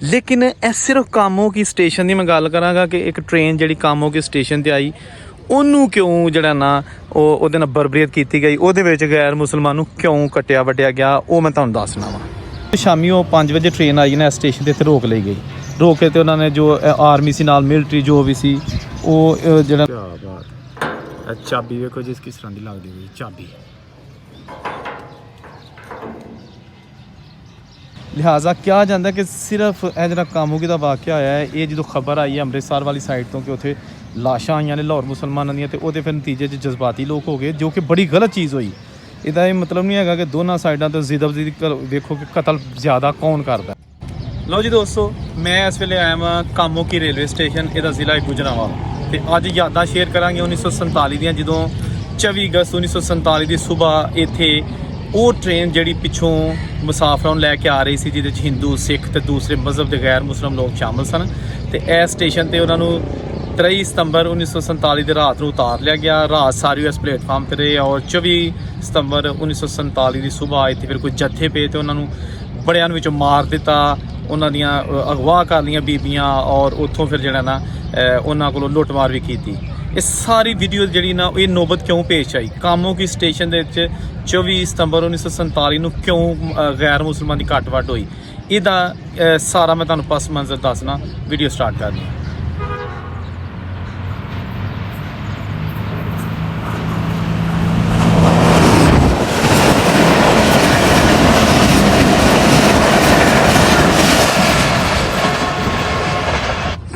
लेकिन ਇਹ ਸਿਰਫ ਕਾਮੋ ਕੀ ਸਟੇਸ਼ਨ ਦੀ ਮੈਂ ਗੱਲ ਕਰਾਂਗਾ ਕਿ ਇੱਕ ਟ੍ਰੇਨ ਜਿਹੜੀ ਕਾਮੋ ਕੀ ਸਟੇਸ਼ਨ ਤੇ ਆਈ ਉਹਨੂੰ ਕਿਉਂ ਜਿਹੜਾ ਨਾ ਉਹਦੇ ਨਾਲ ਬਰਬਰੀਅਤ ਕੀਤੀ ਗਈ, ਉਹਦੇ ਵਿੱਚ ਗੈਰ ਮੁਸਲਮਾਨ ਨੂੰ ਕਿਉਂ ਕੱਟਿਆ ਵੱਢਿਆ ਗਿਆ, ਉਹ ਮੈਂ ਤੁਹਾਨੂੰ ਦੱਸਣਾ ਵਾ। ਸ਼ਾਮੀ ਉਹ 5 ਵਜੇ ਟ੍ਰੇਨ ਆਈ ਨਾ ਸਟੇਸ਼ਨ ਤੇ ਇੱਥੇ ਰੋਕ ਲਈ ਗਈ। ਰੋਕ ਕੇ ਤੇ ਉਹਨਾਂ ਨੇ ਜੋ ਆਰਮੀ ਸੀ ਨਾਲ ਮਿਲਟਰੀ ਜੋ ਵੀ ਸੀ ਉਹ ਜਿਹੜਾ ਚਾਬੀ ਵੇਖੋ ਜਿਸ ਕਿਸ ਤਰ੍ਹਾਂ ਦੀ ਲੱਗਦੀ ਹੋਈ ਚਾਬੀ। ਲਿਹਾਜ਼ਾ ਕਿਹਾ ਜਾਂਦਾ ਕਿ ਸਿਰਫ ਇਹ ਜਿਹੜਾ ਕਾਮੋਗੀ ਦਾ ਵਾਕਿਆ ਹੋਇਆ ਹੈ, ਇਹ ਜਦੋਂ ਖਬਰ ਆਈ ਹੈ ਅੰਮ੍ਰਿਤਸਰ ਵਾਲੀ ਸਾਈਡ ਤੋਂ ਕਿ ਉੱਥੇ ਲਾਸ਼ਾਂ ਆਈਆਂ ਨੇ ਲਾਹੌਰ ਮੁਸਲਮਾਨਾਂ ਦੀਆਂ, ਤੇ ਉਹਦੇ ਫਿਰ ਨਤੀਜੇ 'ਚ ਜਜ਼ਬਾਤੀ ਲੋਕ ਹੋ ਗਏ, ਜੋ ਕਿ ਬੜੀ ਗਲਤ ਚੀਜ਼ ਹੋਈ। ਇਹਦਾ ਇਹ ਮਤਲਬ ਨਹੀਂ ਹੈਗਾ ਕਿ ਦੋਨਾਂ ਸਾਈਡਾਂ ਤੋਂ ਜ਼ਿੱਦ ਵੇਖੋ ਕਿ ਕਤਲ ਜ਼ਿਆਦਾ ਕੌਣ ਕਰਦਾ। ਲਓ ਜੀ ਦੋਸਤੋ, ਮੈਂ ਇਸ ਵੇਲੇ ਆਇਆ ਵਾਂ ਕਾਮੋ ਕੀ ਰੇਲਵੇ ਸਟੇਸ਼ਨ, ਇਹਦਾ ਜ਼ਿਲ੍ਹਾ ਗੁਜਰਾਂਵਾਲ, ਤੇ ਅੱਜ ਯਾਦਾਂ ਸ਼ੇਅਰ ਕਰਾਂਗੇ 1947 ਦੀਆਂ, ਜਦੋਂ 24 ਅਗਸਤ 1947 ਦੀ ਸਵੇਰ ਇੱਥੇ ਉਹ ਟ੍ਰੇਨ ਜਿਹੜੀ ਪਿੱਛੋਂ ਮੁਸਾਫਰਾਂ ਨੂੰ ਲੈ ਕੇ ਆ ਰਹੀ ਸੀ, ਜਿਹਦੇ 'ਚ ਹਿੰਦੂ ਸਿੱਖ ਤੇ ਦੂਸਰੇ ਮਜ਼ਹਬ ਦੇ ਗੈਰ ਮੁਸਲਮ ਲੋਕ ਸ਼ਾਮਲ ਸਨ, ਤੇ ਇਹ ਸਟੇਸ਼ਨ ਤੇ ਉਹਨਾਂ ਨੂੰ 23 ਸਤੰਬਰ 1947 ਦੀ ਰਾਤ ਨੂੰ ਉਤਾਰ ਲਿਆ ਗਿਆ। ਰਾਤ ਸਾਰੀ ਇਸ ਪਲੇਟਫਾਰਮ ਤੇ ਰਹੇ ਔਰ 24 ਸਤੰਬਰ 1947 ਦੀ ਸਵੇਰ ਇੱਥੇ ਫਿਰ ਕੋਈ ਜੱਥੇ ਪਏ ਤੇ ਉਹਨਾਂ ਨੂੰ ਬੜਿਆਂ ਨੂੰ ਵਿੱਚੋਂ ਮਾਰ ਦਿੱਤਾ, ਉਹਨਾਂ ਦੀਆਂ ਅਗਵਾ ਕਰ ਲਈਆਂ ਬੀਬੀਆਂ, ਔਰ ਉੱਥੋਂ ਫਿਰ ਜਿਹੜਾ ਨਾ ਉਹਨਾਂ ਕੋਲੋਂ ਲੁੱਟਮਾਰ ਵੀ ਕੀਤੀ। ਇਹ ਸਾਰੀ ਵੀਡੀਓ ਜਿਹੜੀ ਨਾ ਇਹ ਨੌਬਤ ਕਿਉਂ ਪੇਸ਼ ਆਈ, ਕਾਮੋ ਕੀ ਸਟੇਸ਼ਨ ਦੇ ਵਿੱਚ 24 ਸਤੰਬਰ 1947 ਨੂੰ ਕਿਉਂ ਗੈਰ ਮੁਸਲਮਾਨ ਦੀ ਘੱਟ ਵੱਢ ਹੋਈ, ਇਹਦਾ ਸਾਰਾ ਮੈਂ ਤੁਹਾਨੂੰ ਪਸ ਮੰਜ਼ਰ ਦੱਸਣਾ। ਵੀਡੀਓ ਸਟਾਰਟ ਕਰਨੀ।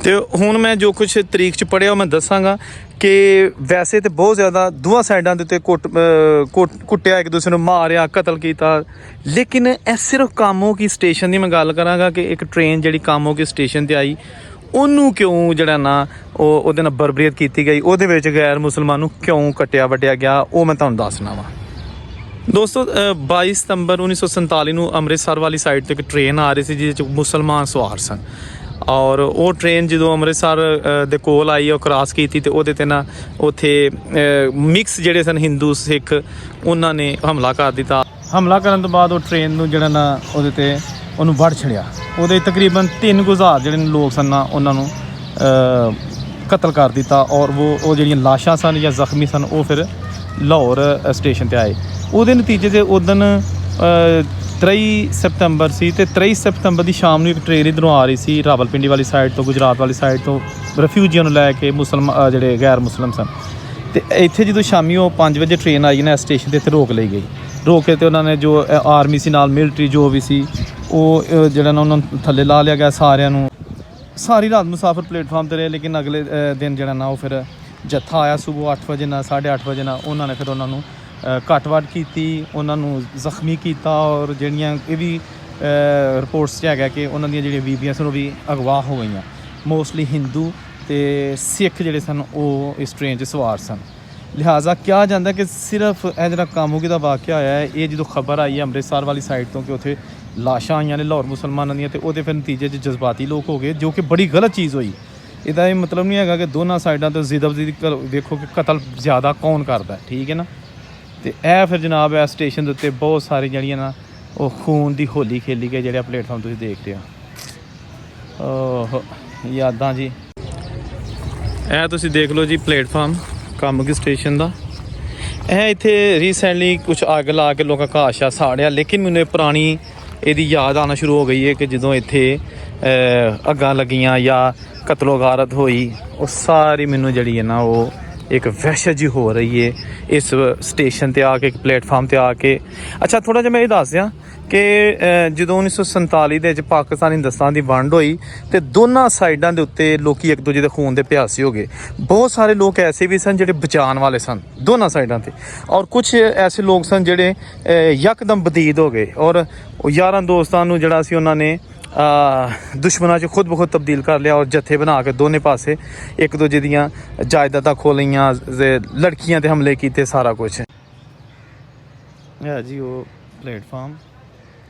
ਤੇ ਹੁਣ ਮੈਂ ਜੋ ਕੁਛ ਤਰੀਕ 'ਚ ਪੜ੍ਹਿਆ ਉਹ ਮੈਂ ਦੱਸਾਂਗਾ ਕਿ ਵੈਸੇ ਤਾਂ ਬਹੁਤ ਜ਼ਿਆਦਾ ਦੋਵਾਂ ਸਾਈਡਾਂ ਦੇ ਉੱਤੇ ਕੁੱਟਿਆ, ਇੱਕ ਦੂਸਰੇ ਨੂੰ ਮਾਰਿਆ, ਕਤਲ ਕੀਤਾ, ਲੇਕਿਨ ਇਹ ਸਿਰਫ ਕਾਮੋ ਕੀ ਸਟੇਸ਼ਨ ਦੀ ਮੈਂ ਗੱਲ ਕਰਾਂਗਾ ਕਿ ਇੱਕ ਟ੍ਰੇਨ ਜਿਹੜੀ ਕਾਮੋ ਕੀ ਸਟੇਸ਼ਨ ਤੇ ਆਈ ਉਹਨੂੰ ਕਿਉਂ ਜਿਹੜਾ ਨਾ ਉਹਦੇ ਨਾਲ ਬਰਬਰੀਅਤ ਕੀਤੀ ਗਈ, ਉਹਦੇ ਵਿੱਚ ਗੈਰ ਮੁਸਲਮਾਨ ਨੂੰ ਕਿਉਂ ਕੱਟਿਆ ਵੱਢਿਆ ਗਿਆ, ਉਹ ਮੈਂ ਤੁਹਾਨੂੰ ਦੱਸਣਾ ਵਾ। ਦੋਸਤੋ 22 ਸਤੰਬਰ 1947 ਨੂੰ ਅੰਮ੍ਰਿਤਸਰ ਵਾਲੀ ਸਾਈਡ ਤੋਂ ਇੱਕ ਟ੍ਰੇਨ ਆ ਰਹੀ ਸੀ ਜਿਹਦੇ 'ਚ ਮੁਸਲਮਾਨ ਸਵਾਰ ਸਨ, ਔਰ ਉਹ ਟ੍ਰੇਨ ਜਦੋਂ ਅੰਮ੍ਰਿਤਸਰ ਦੇ ਕੋਲ ਆਈ, ਉਹ ਕ੍ਰਾਸ ਕੀਤੀ ਤੇ ਉਹਦੇ 'ਤੇ ਨਾ ਉੱਥੇ ਮਿਕਸ ਜਿਹੜੇ ਸਨ ਹਿੰਦੂ ਸਿੱਖ, ਉਹਨਾਂ ਨੇ ਹਮਲਾ ਕਰ ਦਿੱਤਾ। ਹਮਲਾ ਕਰਨ ਤੋਂ ਬਾਅਦ ਉਹ ਟ੍ਰੇਨ ਨੂੰ ਜਿਹੜਾ ਨਾ ਉਹਦੇ 'ਤੇ ਉਹਨੂੰ ਵੱਢ ਛੜਿਆ। ਉਹਦੇ ਤਕਰੀਬਨ 3,000 ਜਿਹੜੇ ਲੋਕ ਸਨ ਨਾ ਉਹਨਾਂ ਨੂੰ ਕਤਲ ਕਰ ਦਿੱਤਾ, ਔਰ ਉਹ ਜਿਹੜੀਆਂ ਲਾਸ਼ਾਂ ਸਨ ਜਾਂ ਜ਼ਖਮੀ ਸਨ ਉਹ ਫਿਰ ਲਾਹੌਰ ਸਟੇਸ਼ਨ 'ਤੇ ਆਏ। ਉਹਦੇ ਨਤੀਜੇ 'ਤੇ ਉਦਣ 23 ਸਤੰਬਰ ਸੀ, ਤੇ 23 ਸਤੰਬਰ ਦੀ ਸ਼ਾਮ ਨੂੰ ਇੱਕ ਟ੍ਰੇਨ ਇੱਧਰੋਂ ਆ ਰਹੀ ਸੀ ਰਾਵਲਪਿੰਡੀ ਵਾਲੀ ਸਾਈਡ ਤੋਂ, ਗੁਜਰਾਤ ਵਾਲੀ ਸਾਈਡ ਤੋਂ, ਰਿਫਿਊਜੀਆਂ ਨੂੰ ਲੈ ਕੇ ਜਿਹੜੇ ਗੈਰ ਮੁਸਲਮ ਸਨ। ਤੇ ਇੱਥੇ ਜਦੋਂ ਸ਼ਾਮੀ ਉਹ 5 ਵਜੇ ਟ੍ਰੇਨ ਆਈ ਨਾ ਸਟੇਸ਼ਨ 'ਤੇ ਇੱਥੇ ਰੋਕ ਲਈ ਗਈ। ਰੋਕ ਕੇ ਤੇ ਉਹਨਾਂ ਨੇ ਜੋ ਆਰਮੀ ਸੀ ਨਾਲ ਮਿਲਟਰੀ ਜੋ ਵੀ ਸੀ ਉਹ ਜਿਹੜਾ ਨਾ ਉਹਨਾਂ ਨੂੰ ਥੱਲੇ ਲਾ ਲਿਆ ਗਿਆ ਸਾਰਿਆਂ ਨੂੰ। ਸਾਰੀ ਰਾਤ ਮੁਸਾਫਰ ਪਲੇਟਫਾਰਮ 'ਤੇ ਰਹੇ, ਲੇਕਿਨ ਅਗਲੇ ਦਿਨ ਜਿਹੜਾ ਨਾ ਉਹ ਫਿਰ ਜੱਥਾ ਆਇਆ ਸਵੇਰ 8 ਵਜੇ ਨਾਲ 8:30 ਵਜੇ ਨਾਲ, ਉਹਨਾਂ ਨੇ ਫਿਰ ਉਹਨਾਂ ਨੂੰ ਘੱਟ ਵੱਢ ਕੀਤੀ, ਉਹਨਾਂ ਨੂੰ ਜ਼ਖਮੀ ਕੀਤਾ, ਔਰ ਜਿਹੜੀਆਂ ਇਹ ਵੀ ਰਿਪੋਰਟਸ 'ਚ ਹੈਗਾ ਕਿ ਉਹਨਾਂ ਦੀਆਂ ਜਿਹੜੀਆਂ ਬੀਬੀਆਂ ਸਨ ਉਹ ਵੀ ਅਗਵਾ ਹੋ ਗਈਆਂ। ਮੋਸਟਲੀ ਹਿੰਦੂ ਤੇ ਸਿੱਖ ਜਿਹੜੇ ਸਨ ਉਹ ਇਸ ਟ੍ਰੇਨ 'ਚ ਸਵਾਰ ਸਨ। ਲਿਹਾਜ਼ਾ ਕਿਹਾ ਜਾਂਦਾ ਕਿ ਸਿਰਫ ਇਹ ਜਿਹੜਾ ਕਾਮੋਗੀ ਦਾ ਵਾਕਿਆ ਹੋਇਆ ਹੈ, ਇਹ ਜਦੋਂ ਖਬਰ ਆਈ ਹੈ ਅੰਮ੍ਰਿਤਸਰ ਵਾਲੀ ਸਾਈਡ ਤੋਂ ਕਿ ਉੱਥੇ ਲਾਸ਼ਾਂ ਆਈਆਂ ਨੇ ਲਾਹੌਰ ਮੁਸਲਮਾਨਾਂ ਦੀਆਂ, ਤੇ ਉਹਦੇ ਫਿਰ ਨਤੀਜੇ 'ਚ ਜਜ਼ਬਾਤੀ ਲੋਕ ਹੋ ਗਏ, ਜੋ ਕਿ ਬੜੀ ਗਲਤ ਚੀਜ਼ ਹੋਈ। ਇਹਦਾ ਇਹ ਮਤਲਬ ਨਹੀਂ ਹੈਗਾ ਕਿ ਦੋਨਾਂ ਸਾਈਡਾਂ ਤੋਂ ਜ਼ਿੱਦ ਵੇਖੋ ਕਿ ਕਤਲ ਜ਼ਿਆਦਾ ਕੌਣ ਕਰਦਾ, ਠੀਕ ਹੈ ਨਾ। ਤੇ ਇਹ ਫਿਰ ਜਨਾਬ ਇਸ ਸਟੇਸ਼ਨ ਦੇ ਉੱਤੇ ਬਹੁਤ ਸਾਰੀ ਜਿਹੜੀਆਂ ਨਾ ਉਹ ਖੂਨ ਦੀ ਹੋਲੀ ਖੇਲੀ ਗਈ, ਜਿਹੜਾ ਪਲੇਟਫਾਰਮ ਤੁਸੀਂ ਦੇਖਦੇ ਹੋ। ਯਾਦਾਂ ਜੀ, ਇਹ ਤੁਸੀਂ ਦੇਖ ਲਓ ਜੀ ਪਲੇਟਫਾਰਮ ਕਾਮੋਗੀ ਸਟੇਸ਼ਨ ਦਾ। ਇਹ ਇੱਥੇ ਰੀਸੈਂਟਲੀ ਕੁਛ ਅੱਗ ਲਾ ਕੇ ਲੋਕਾਂ ਘਾਹ ਸਾੜਿਆ, ਲੇਕਿਨ ਮੈਨੂੰ ਇਹ ਪੁਰਾਣੀ ਇਹਦੀ ਯਾਦ ਆਉਣਾ ਸ਼ੁਰੂ ਹੋ ਗਈ ਹੈ ਕਿ ਜਦੋਂ ਇੱਥੇ ਅੱਗਾਂ ਲੱਗੀਆਂ ਜਾਂ ਕਤਲੋ ਗਾਰਤ ਹੋਈ, ਉਹ ਸਾਰੀ ਮੈਨੂੰ ਜਿਹੜੀ ਹੈ ਨਾ ਉਹ ਇੱਕ ਵਹਿਸ਼ਤ ਜੀ ਹੋ ਰਹੀ ਹੈ ਇਸ ਸਟੇਸ਼ਨ 'ਤੇ ਆ ਕੇ, ਇੱਕ ਪਲੇਟਫਾਰਮ 'ਤੇ ਆ ਕੇ। ਅੱਛਾ, ਥੋੜ੍ਹਾ ਜਿਹਾ ਮੈਂ ਇਹ ਦੱਸ ਦਿਆਂ ਕਿ ਜਦੋਂ 1947 ਦੇ ਵਿੱਚ ਪਾਕਿਸਤਾਨ ਹਿੰਦੁਸਤਾਨ ਦੀ ਵੰਡ ਹੋਈ ਤੇ ਦੋਨਾਂ ਸਾਈਡਾਂ ਦੇ ਉੱਤੇ ਲੋਕ ਇੱਕ ਦੂਜੇ ਦੇ ਖੂਨ ਦੇ ਪਿਆਸੇ ਹੋ ਗਏ। ਬਹੁਤ ਸਾਰੇ ਲੋਕ ਐਸੇ ਵੀ ਸਨ ਜਿਹੜੇ ਬਚਾਉਣ ਵਾਲੇ ਸਨ ਦੋਨਾਂ ਸਾਈਡਾਂ 'ਤੇ, ਔਰ ਕੁਛ ਐਸੇ ਲੋਕ ਸਨ ਜਿਹੜੇ ਯਕਦਮ ਬਦੀਦ ਹੋ ਗਏ, ਔਰ ਯਾਰਾਂ ਦੋਸਤਾਂ ਨੂੰ ਜਿਹੜਾ ਸੀ ਉਹਨਾਂ ਨੇ ਦੁਸ਼ਮਣਾਂ 'ਚ ਖੁਦ ਬਖੁਦ ਤਬਦੀਲ ਕਰ ਲਿਆ, ਔਰ ਜੱਥੇ ਬਣਾ ਕੇ ਦੋਨੇ ਪਾਸੇ ਇੱਕ ਦੂਜੇ ਦੀਆਂ ਜਾਇਦਾਦਾਂ ਖੋਹ ਲਈਆਂ, ਲੜਕੀਆਂ 'ਤੇ ਹਮਲੇ ਕੀਤੇ, ਸਾਰਾ ਕੁਛ ਹੈ ਜੀ। ਉਹ ਪਲੇਟਫਾਰਮ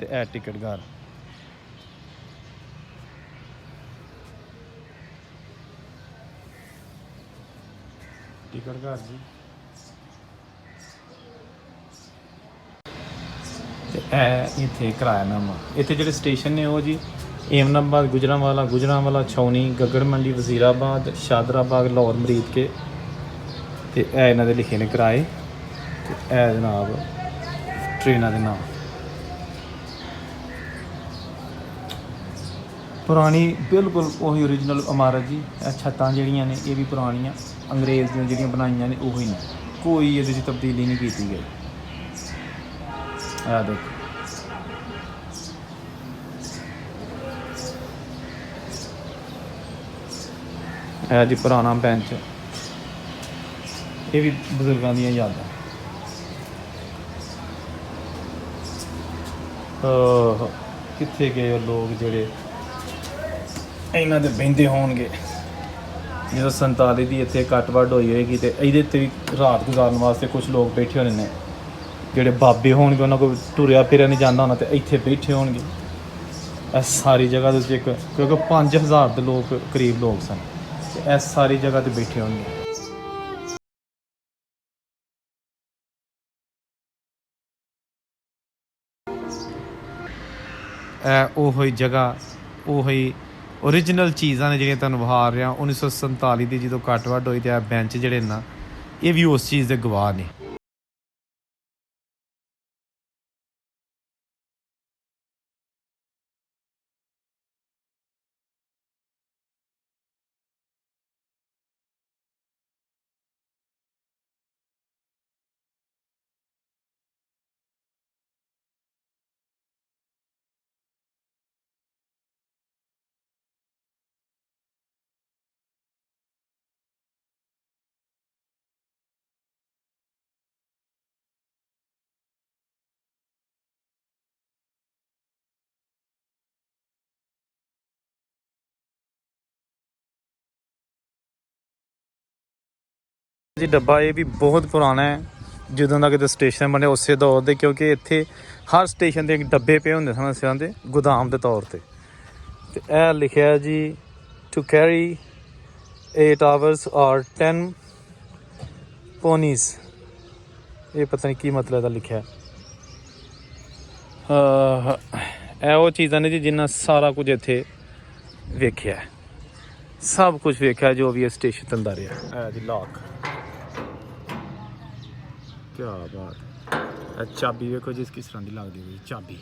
ਤੇ ਇਹ ਟਿਕਟ ਘਰ। ਟਿਕਟ ਘਰ ਜੀ, ਤੇ ਇਹ ਇੱਥੇ ਕਿਰਾਇਆਨਾਮਾ। ਇੱਥੇ ਜਿਹੜੇ ਸਟੇਸ਼ਨ ਨੇ ਉਹ ਜੀ एमनाबाद, गुजरांवाला, छौनी, गगड़ मंडी, वजीराबाद, शादराबाग, लाहौर, मरीद के ते ए इन्हां दे लिखे ने किराए ते ए जनाब ट्रेनां दे नाम। पुरानी बिल्कुल वही ओरिजिनल इमारत जी। छत्तां जिहड़ियां ने ये भी पुरानियां अंग्रेज़ दियां जिहड़ियां बनाइयां ने उही ने, कोई इहदे च तब्दीली नहीं की गई। आ देखो है जी पुराना बेंच, ये भी बजुर्गों दी यादां। कित्थे गए लोग जेह्ड़े इन्हां दे बहिंदे होणगे ਜਦੋਂ 47 ਦੀ ਇੱਥੇ ਕੱਟ ਵੱਢ ਹੋਈ ਹੋਏਗੀ ਤੇ ਇਹਦੇ ਤੇ ਵੀ ਰਾਤ ਗੁਜ਼ਾਰਨ ਵਾਸਤੇ ਕੁਝ ਲੋਕ ਬੈਠੇ ਹੋਣੇ ਨੇ, ਜਿਹੜੇ ਬਾਬੇ ਹੋਣਗੇ ਉਹਨਾਂ ਕੋਲ ਟੁਰਿਆ ਫਿਰਿਆ ਨਹੀਂ ਜਾਂਦਾ ਹੋਣਾ ਤੇ ਇੱਥੇ ਬੈਠੇ ਹੋਣਗੇ। ਇਹ ਸਾਰੀ ਜਗ੍ਹਾ ਦੇ ਇੱਕ ਕਿਉਂਕਿ 5000 ਦੇ ਲੋਕ ਕਰੀਬ ਲੋਕ ਸਨ ਤੇ ਇਹ ਸਾਰੀ ਜਗ੍ਹਾ ਤੇ ਬੈਠੇ ਹੋਣਗੇ। ਇਹ ਉਹੀ ਜਗ੍ਹਾ ਉਹੀ ओरिजिनल चीज़ां ने जिहड़ियां तुहानूं विखा रहा 1947 की जो कट वड्ड होई ते बेंच जिहड़े ना ये भी उस चीज़ के गवाह ने। जी डब्बा ये भी बहुत पुराना है, ਜਦੋਂ ਦਾ ਕਿਤੇ ਸਟੇਸ਼ਨ ਬਣੇ ਉਸੇ ਦੌਰ ਦੇ, ਕਿਉਂਕਿ ਇੱਥੇ ਹਰ ਸਟੇਸ਼ਨ ਦੇ ਡੱਬੇ ਪਏ ਹੁੰਦੇ ਸਨ ਅਸਿਆਂ ਦੇ ਗੋਦਾਮ ਦੇ ਤੌਰ ਤੇ। ਤੇ ਇਹ ਲਿਖਿਆ ਜੀ to carry 8 hours or 10 ponies, ਇਹ ਪਤਾ ਨਹੀਂ ਕੀ ਮਤਲਬ ਦਾ ਲਿਖਿਆ। ਇਹ ਉਹ ਚੀਜ਼ਾਂ ਨੇ ਜੀ ਜਿੰਨਾ ਸਾਰਾ ਕੁਝ ਇੱਥੇ ਵੇਖਿਆ, ਸਭ ਕੁਝ ਵੇਖਿਆ ਜੋ ਵੀ ਇਹ ਸਟੇਸ਼ਨ ਤੰਦਾ ਰਿਹਾ। ਇਹ ਜੀ ਲੌਕ, क्या बात। चाबी देखो जिस किस तरह की लगती है चाबी।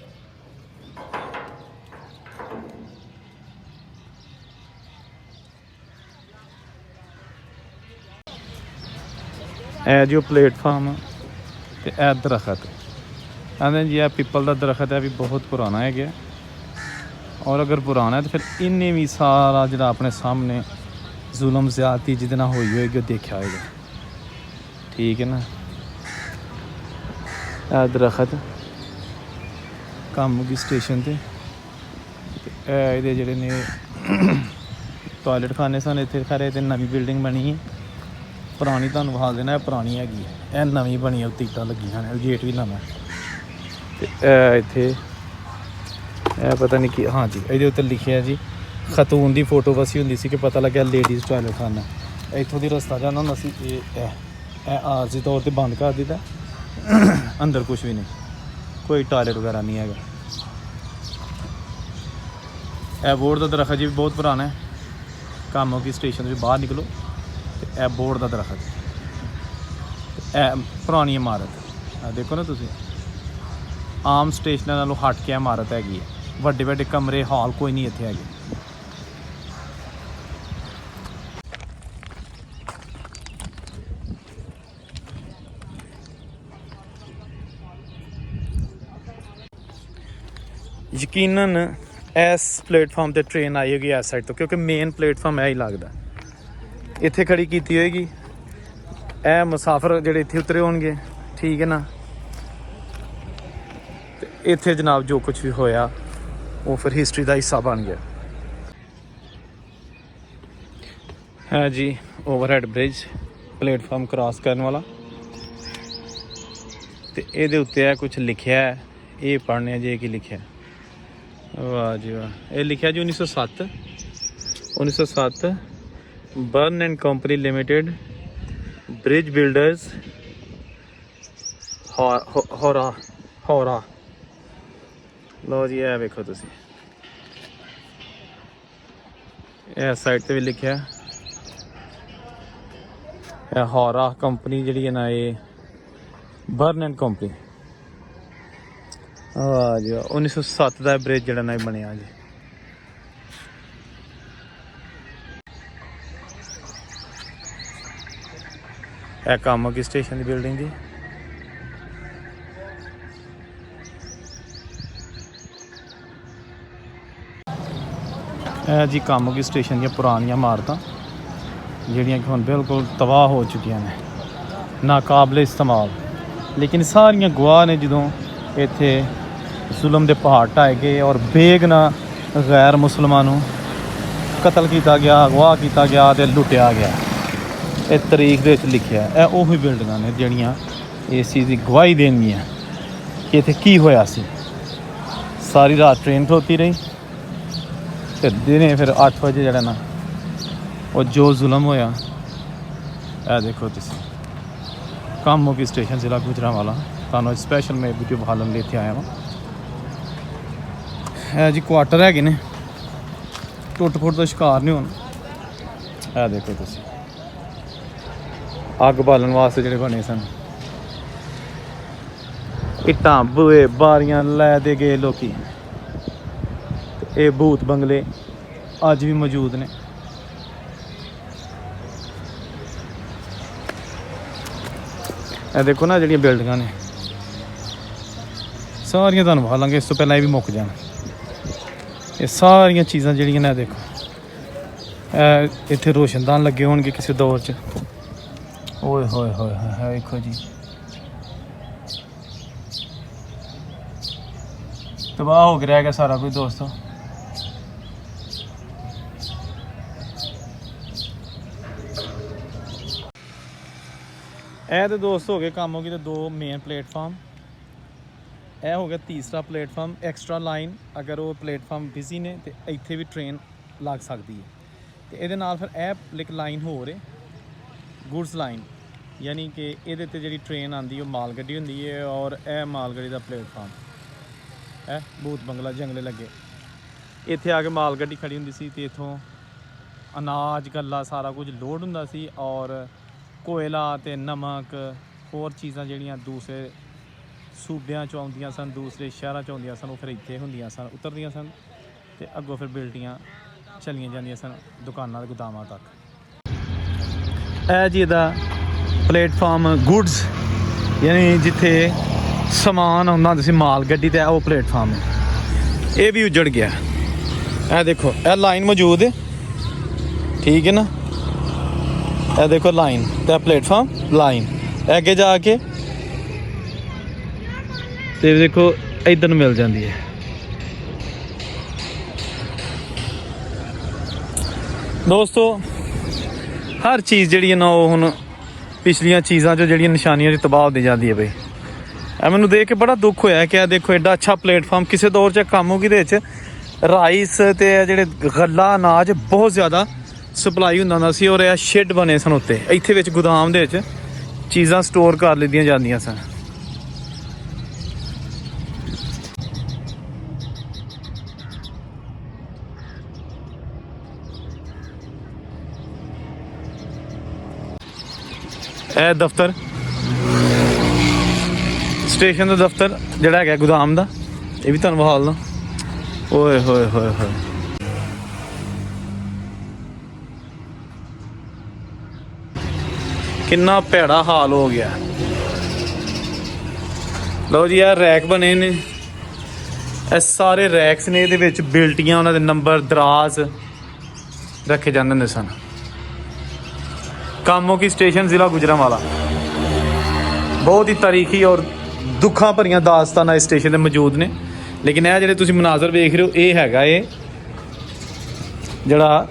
ए जो प्लेटफार्म ते ए दरखत आंदे जी, ए पिपल का दरखत है भी बहुत पुराना है गया, और अगर पुराना है तो फिर इन्हें भी सारा जो अपने सामने जुल्म ज़्यादती जिहदे नाल होई होएगी देखा होएगा, ठीक है ना। दरखत कामोगी स्टेशन ते ये जेह्ड़े ने टॉयलेट खाने सन इत्थे खरे, ते नवीं बिल्डिंग बनी है, पुरानी तुहानूं विखा देना पुरानी हैगी, एह नवीं बनी है, टिकटां लगियां ने, गेट भी नवां ते इत्थे पता नहीं कि हाँ जी ये उत्ते लिखिया जी खतून की फोटो बसी होंदी सी कि पता लग्या लेडीज़ टॉयलेट खाना। इत्थों दी रस्ता जाना होंदा सी, आरजी तौर पर बंद कर दित्ता, अंदर कुछ भी नहीं, कोई टॉयलेट वगैरह नहीं है। यह बोर्ड का दरखत जी बहुत पुराना है, कामों की स्टेशन से बाहर निकलो तो यह बोर्ड का दरखत, पुरानी इमारत देखो ना तुसी, आम स्टेशन नालों हट के इमारत हैगी है, वड्डे वड्डे कमरे हॉल कोई नहीं इत्थे हैगे। यकीनन इस प्लेटफॉर्म ते ट्रेन आई होगी इस साइड तो, क्योंकि मेन प्लेटफॉर्म यही लगता इत्थे खड़ी की होएगी। ए मुसाफिर जेह्ड़े इत्थे उतरे होणगे, ठीक है ना। ते इत्थे जनाब जो कुछ भी होया वो फिर हिस्टरी का हिस्सा बन गया है जी। ओवरहेड ब्रिज प्लेटफॉर्म क्रॉस करने वाला, तो ये उत्ते कुछ लिखा है, ये पढ़ने जे कि लिखा है। वाह जी वाह, ये लिखा जी 1907 burn and company limited bridge builders होरा। लो जी है वेखो तुसी, ਇਸ ਸਾਈਡ ਤੇ ਵੀ ਲਿਖਿਆ ਇਹ ਹੌਰਾ ਕੰਪਨੀ ਜਿਹੜੀ ਹੈ ਨਾ, ਇਹ ਬਰਨ ਐਂਡ ਕੰਪਨੀ। ਆ ਜੀ 1907 ਦਾ ਬ੍ਰਿਜ ਜਿਹੜਾ ਨਾ ਇਹ ਬਣਿਆ ਜੀ। ਇਹ ਕਾਮੋਕੀ ਸਟੇਸ਼ਨ ਦੀ ਬਿਲਡਿੰਗ ਜੀ। ਇਹ ਜੀ ਕਾਮੋਕੀ ਸਟੇਸ਼ਨ ਦੀਆਂ ਪੁਰਾਣੀਆਂ ਇਮਾਰਤਾਂ ਜਿਹੜੀਆਂ ਕਿ ਹੁਣ ਬਿਲਕੁਲ ਤਬਾਹ ਹੋ ਚੁੱਕੀਆਂ ਨੇ, ਨਾਕਾਬਲੇ ਇਸਤੇਮਾਲ। ਲੇਕਿਨ ਸਾਰੀਆਂ ਗਵਾਹ ਨੇ ਜਦੋਂ ਇੱਥੇ ਜ਼ੁਲਮ ਦੇ ਪਹਾੜ ਢਾਏ ਗਏ ਔਰ ਬੇਗੁਨਾਹ ਗੈਰ ਮੁਸਲਮਾਨਾਂ ਨੂੰ ਕਤਲ ਕੀਤਾ ਗਿਆ, ਅਗਵਾ ਕੀਤਾ ਗਿਆ ਅਤੇ ਲੁੱਟਿਆ ਗਿਆ। ਇਹ ਤਾਰੀਖ ਦੇ ਵਿੱਚ ਲਿਖਿਆ। ਇਹ ਉਹੀ ਬਿਲਡਿੰਗਾਂ ਨੇ ਜਿਹੜੀਆਂ ਇਸ ਚੀਜ਼ ਦੀ ਗਵਾਹੀ ਦੇਣਗੀਆਂ ਕਿ ਇੱਥੇ ਕੀ ਹੋਇਆ ਸੀ। ਸਾਰੀ ਰਾਤ ਟ੍ਰੇਨ ਖਲੋਤੀ ਰਹੀ ਤੇ ਦਿਨੇ ਫਿਰ 8 ਵਜੇ ਜਿਹੜਾ ਨਾ ਉਹ ਜੋ ਜ਼ੁਲਮ ਹੋਇਆ। ਇਹ ਦੇਖੋ ਤੁਸੀਂ ਕਾਮੋਕੀ ਸਟੇਸ਼ਨ ਜ਼ਿਲ੍ਹਾ ਗੁਜਰਾਂਵਾਲਾ। ਤੁਹਾਨੂੰ ਸਪੈਸ਼ਲ ਮੈਂ ਵੀਡੀਓ ਵਿਖਾਉਣ ਲਈ ਇੱਥੇ ਆਇਆ ਵਾਂ। ਇਹ ਜੀ ਕੁਆਟਰ ਹੈਗੇ ਨੇ, ਟੁੱਟ ਫੁੱਟ ਦਾ ਸ਼ਿਕਾਰ ਨਹੀਂ ਹੋਣ। ਇਹ ਦੇਖੋ ਤੁਸੀਂ ਅੱਗ ਬਾਲਣ ਵਾਸਤੇ ਜਿਹੜੇ ਬਣੇ ਸਨ, ਇੱਟਾਂ ਬੂਹੇ ਬਾਰੀਆਂ ਲੈ ਦੇ ਗਏ ਲੋਕੀ। ਇਹ ਭੂਤ ਬੰਗਲੇ ਅੱਜ ਵੀ ਮੌਜੂਦ ਨੇ। ਇਹ ਦੇਖੋ ਨਾ ਜਿਹੜੀਆਂ ਬਿਲਡਿੰਗਾਂ ਨੇ ਸਾਰੀਆਂ ਤੁਹਾਨੂੰ ਵਿਖਾ ਲਾਂਗੇ, ਇਸ ਤੋਂ ਪਹਿਲਾਂ ਇਹ ਵੀ ਮੁੱਕ ਜਾਣ। ਇਹ ਸਾਰੀਆਂ ਚੀਜ਼ਾਂ ਜਿਹੜੀਆਂ ਨੇ ਦੇਖੋ, ਇਹ ਇੱਥੇ ਰੋਸ਼ਨਦਾਨ ਲੱਗੇ ਹੋਣਗੇ ਕਿਸੇ ਦੌਰ 'ਚ। ਓਏ ਹੋਏ ਹੋਏ ਹੋਏ ਵੇਖੋ ਜੀ, ਤਬਾਹ ਹੋ ਕੇ ਰਹਿ ਗਿਆ ਸਾਰਾ ਕੁਝ ਦੋਸਤੋ। ਇਹ ਤੇ ਦੋਸਤ ਹੋ ਗਏ ਕਾਮੋਕੀ ਦੇ 2 ਮੇਨ ਪਲੇਟਫਾਰਮ। ਇਹ ਹੋ ਗਿਆ ਤੀਸਰਾ ਪਲੇਟਫਾਰਮ ਐਕਸਟਰਾ ਲਾਈਨ। ਅਗਰ ਉਹ ਪਲੇਟਫਾਰਮ ਬਿਜ਼ੀ ਨੇ ਤੇ ਇੱਥੇ ਵੀ ਟ੍ਰੇਨ ਲੱਗ ਸਕਦੀ ਹੈ। ਤੇ ਇਹਦੇ ਨਾਲ ਫਿਰ ਇਹ ਇੱਕ ਲਾਈਨ ਹੋਰ ਹੈ ਗੁਡਸ ਲਾਈਨ, ਯਾਨੀ ਕਿ ਇਹਦੇ ਤੇ ਜਿਹੜੀ ਟ੍ਰੇਨ ਆਉਂਦੀ ਉਹ ਮਾਲ ਗੱਡੀ ਹੁੰਦੀ ਹੈ ਔਰ ਇਹ ਮਾਲ ਗੱਡੀ ਦਾ ਪਲੇਟਫਾਰਮ ਹੈ। ਭੂਤ ਬੰਗਲਾ ਜੰਗਲੇ ਲੱਗੇ, ਇੱਥੇ ਆ ਕੇ ਮਾਲ ਗੱਡੀ ਖੜੀ ਹੁੰਦੀ ਸੀ ਤੇ ਇੱਥੋਂ ਅਨਾਜ ਗੱਲਾ ਸਾਰਾ ਕੁਝ ਲੋਡ ਹੁੰਦਾ ਸੀ ਔਰ ਕੋਇਲਾ ਤੇ ਨਮਕ ਹੋਰ ਚੀਜ਼ਾਂ ਜਿਹੜੀਆਂ ਦੂਸਰੇ ਸੂਬਿਆਂ 'ਚੋਂ ਆਉਂਦੀਆਂ ਸਨ, ਦੂਸਰੇ ਸ਼ਹਿਰਾਂ 'ਚ ਆਉਂਦੀਆਂ ਸਨ, ਉਹ ਫਿਰ ਇੱਥੇ ਹੁੰਦੀਆਂ ਸਨ, ਉਤਰਦੀਆਂ ਸਨ ਤੇ ਅੱਗੋਂ ਫਿਰ ਬਿਲਟੀਆਂ ਚਲੀਆਂ ਜਾਂਦੀਆਂ ਸਨ ਦੁਕਾਨਾਂ ਦੇ ਗੋਦਾਮਾਂ ਤੱਕ। ਇਹ ਜੀ ਇਹਦਾ ਪਲੇਟਫਾਰਮ ਗੁਡਸ, ਯਾਨੀ ਜਿੱਥੇ ਸਮਾਨ ਆਉਂਦਾ ਹੁੰਦਾ ਸੀ ਮਾਲ ਗੱਡੀ ਤੇ ਉਹ ਪਲੇਟਫਾਰਮ ਹੈ। ਇਹ ਵੀ ਉਜੜ ਗਿਆ। ਇਹ ਦੇਖੋ ਇਹ ਲਾਈਨ ਮੌਜੂਦ ਹੈ, ਠੀਕ ਹੈ ਨਾ। ਇਹ ਦੇਖੋ ਲਾਈਨ ਤੇ ਪਲੇਟਫਾਰਮ ਲਾਈਨ ਅੱਗੇ ਜਾ ਕੇ ਤੇ ਦੇਖੋ ਇੱਧਰ ਨੂੰ ਮਿਲ ਜਾਂਦੀ ਹੈ। ਦੋਸਤੋ ਹਰ ਚੀਜ਼ ਜਿਹੜੀ ਹੈ ਨਾ ਉਹ ਹੁਣ ਪਿਛਲੀਆਂ ਚੀਜ਼ਾਂ 'ਚੋਂ ਜਿਹੜੀਆਂ ਨਿਸ਼ਾਨੀਆਂ 'ਚ ਤਬਾਹ ਹੁੰਦੀ ਜਾਂਦੀ ਹੈ ਬਈ। ਇਹ ਮੈਨੂੰ ਦੇਖ ਕੇ ਬੜਾ ਦੁੱਖ ਹੋਇਆ ਕਿ ਇਹ ਦੇਖੋ ਐਡਾ ਅੱਛਾ ਪਲੇਟਫਾਰਮ ਕਿਸੇ ਦੌਰ 'ਚ ਕਾਮੋਕੀ ਦੇ ਵਿੱਚ ਰਾਈਸ ਤੇ ਜਿਹੜੇ ਗੱਲਾ ਅਨਾਜ ਬਹੁਤ ਜ਼ਿਆਦਾ ਸਪਲਾਈ ਹੁੰਦਾ ਸੀ ਔਰ ਇਹ ਸ਼ੈੱਡ ਬਣੇ ਸਨ ਉੱਤੇ। ਇੱਥੇ ਵਿੱਚ ਗੋਦਾਮ ਦੇ ਵਿੱਚ ਚੀਜ਼ਾਂ ਸਟੋਰ ਕਰ ਲਿੱਤੀਆਂ ਜਾਂਦੀਆਂ ਸਨ। ਇਹ ਦਫ਼ਤਰ ਸਟੇਸ਼ਨ ਦਾ ਦਫ਼ਤਰ ਜਿਹੜਾ ਹੈਗਾ ਗੋਦਾਮ ਦਾ, ਇਹ ਵੀ ਤੁਹਾਨੂੰ ਵਿਖਾ ਦਿੰਦਾ। ਓਏ ਹੋਏ ਹੋਏ ਹੋਏ ਕਿੰਨਾ ਭੈੜਾ ਹਾਲ ਹੋ ਗਿਆ। ਲਓ ਜੀ, ਇਹ ਰੈਕ ਬਣੇ ਨੇ, ਇਹ ਸਾਰੇ ਰੈਕਸ ਨੇ, ਇਹਦੇ ਵਿੱਚ ਬਿਲਟੀਆਂ, ਉਹਨਾਂ ਦੇ ਨੰਬਰ ਦਰਾਜ਼ ਰੱਖੇ ਜਾਂਦੇ ਹੁੰਦੇ ਸਨ। ਕਾਮੋਕੀ ਸਟੇਸ਼ਨ ਜ਼ਿਲ੍ਹਾ ਗੁਜਰਾਂਵਾਲਾ। ਬਹੁਤ ਹੀ ਤਾਰੀਖੀ ਔਰ ਦੁੱਖਾਂ ਭਰੀਆਂ ਦਾਸਤਾਨਾਂ ਇਸ ਸਟੇਸ਼ਨ 'ਤੇ ਮੌਜੂਦ ਨੇ। ਲੇਕਿਨ ਇਹ ਜਿਹੜੇ ਤੁਸੀਂ ਮਨਾਜ਼ਰ ਵੇਖ ਰਹੇ ਹੋ, ਇਹ ਹੈਗਾ ਇਹ ਜਿਹੜਾ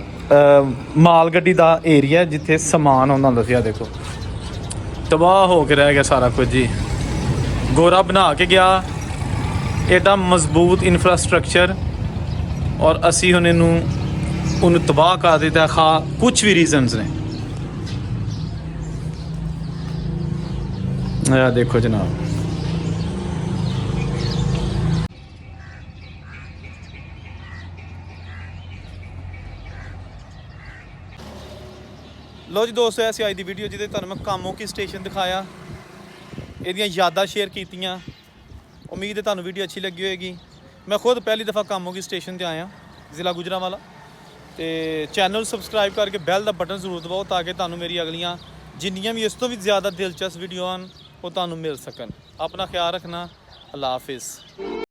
ਮਾਲ ਗੱਡੀ ਦਾ ਏਰੀਆ ਜਿੱਥੇ ਸਮਾਨ ਆਉਂਦਾ ਹੁੰਦਾ ਸੀ। ਆ ਦੇਖੋ ਤਬਾਹ ਹੋ ਕੇ ਰਹਿ ਗਿਆ ਸਾਰਾ ਕੁਝ ਜੀ। ਗੋਰਾ ਬਣਾ ਕੇ ਗਿਆ ਐਡਾ ਮਜ਼ਬੂਤ ਇਨਫਰਾਸਟਰਕਚਰ ਔਰ ਅਸੀਂ ਹੁਣ ਉਹਨੂੰ ਤਬਾਹ ਕਰ ਦਿੱਤਾ। ਕੁਛ ਵੀ ਰੀਜ਼ਨਸ ਨੇ। ਆ ਦੇਖੋ ਜਨਾਬ, ਲੋ ਜੀ ਦੋਸਤੋ, ਐਸੀ ਅੱਜ ਦੀ ਵੀਡੀਓ ਜਿਹਦੇ ਤੁਹਾਨੂੰ ਮੈਂ ਕਾਮੋ ਕੀ ਸਟੇਸ਼ਨ ਦਿਖਾਇਆ, ਇਹਦੀਆਂ ਯਾਦਾਂ ਸ਼ੇਅਰ ਕੀਤੀਆਂ। ਉਮੀਦ ਹੈ ਤੁਹਾਨੂੰ ਵੀਡੀਓ ਅੱਛੀ ਲੱਗੀ ਹੋਏਗੀ। ਮੈਂ ਖੁਦ ਪਹਿਲੀ ਦਫਾ ਕਾਮੋ ਕੀ ਸਟੇਸ਼ਨ ਤੇ ਆਇਆ, ਜ਼ਿਲ੍ਹਾ ਗੁਜਰਾਂਵਾਲਾ। ਤੇ ਚੈਨਲ ਸਬਸਕ੍ਰਾਈਬ ਕਰਕੇ ਬੈਲ ਦਾ ਬਟਨ ਜ਼ਰੂਰ ਦਬਾਓ ਤਾਂ ਕਿ ਤੁਹਾਨੂੰ ਮੇਰੀ ਅਗਲੀਆਂ ਜਿੰਨੀਆਂ ਵੀ ਇਸ ਤੋਂ ਵੀ ਜ਼ਿਆਦਾ ਦਿਲਚਸਪ ਵੀਡੀਓ ਹਨ ਉਹ ਤੁਹਾਨੂੰ ਮਿਲ ਸਕਣ। ਆਪਣਾ ਖਿਆਲ ਰੱਖਣਾ। ਅੱਲਾ ਹਾਫਿਜ਼।